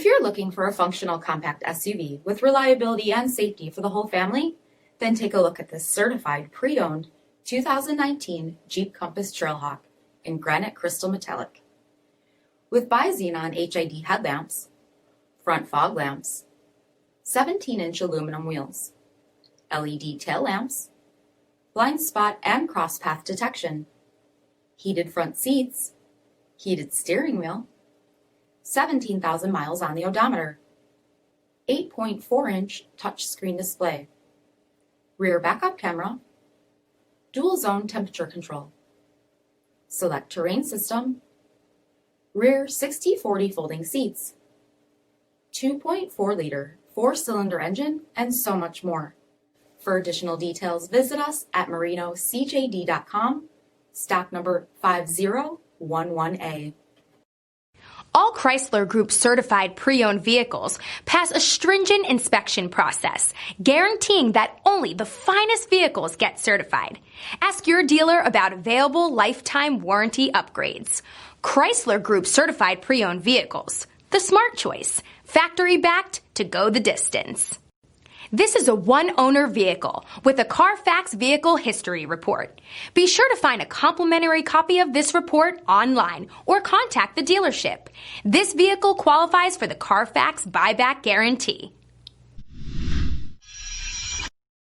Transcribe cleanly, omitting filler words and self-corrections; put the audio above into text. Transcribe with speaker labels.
Speaker 1: If you're looking for a functional compact SUV with reliability and safety for the whole family, then take a look at this certified pre-owned 2019 Jeep Compass Trailhawk in granite crystal metallic. With BI-XENON HID headlamps, front fog lamps, 17-inch aluminum wheels, LED tail lamps, blind spot and cross path detection, heated front seats, heated steering wheel, 17,000 miles on the odometer, 8.4-inch touchscreen display, rear backup camera, dual zone temperature control, SELEC-TERRAIN system, rear 60/40 folding seats, 2.4-liter 4-cylinder engine, and so much more. For additional details, visit us at marinocjd.com, stock number 5011A.
Speaker 2: All Chrysler Group certified pre-owned vehicles pass a stringent inspection process, guaranteeing that only the finest vehicles get certified. Ask your dealer about available lifetime warranty upgrades. Chrysler Group certified pre-owned vehicles, the smart choice, factory backed to go the distance. This is a one-owner vehicle with a CARFAX vehicle history report. Be sure to find a complimentary copy of this report online or contact the dealership. This vehicle qualifies for the CARFAX buyback guarantee.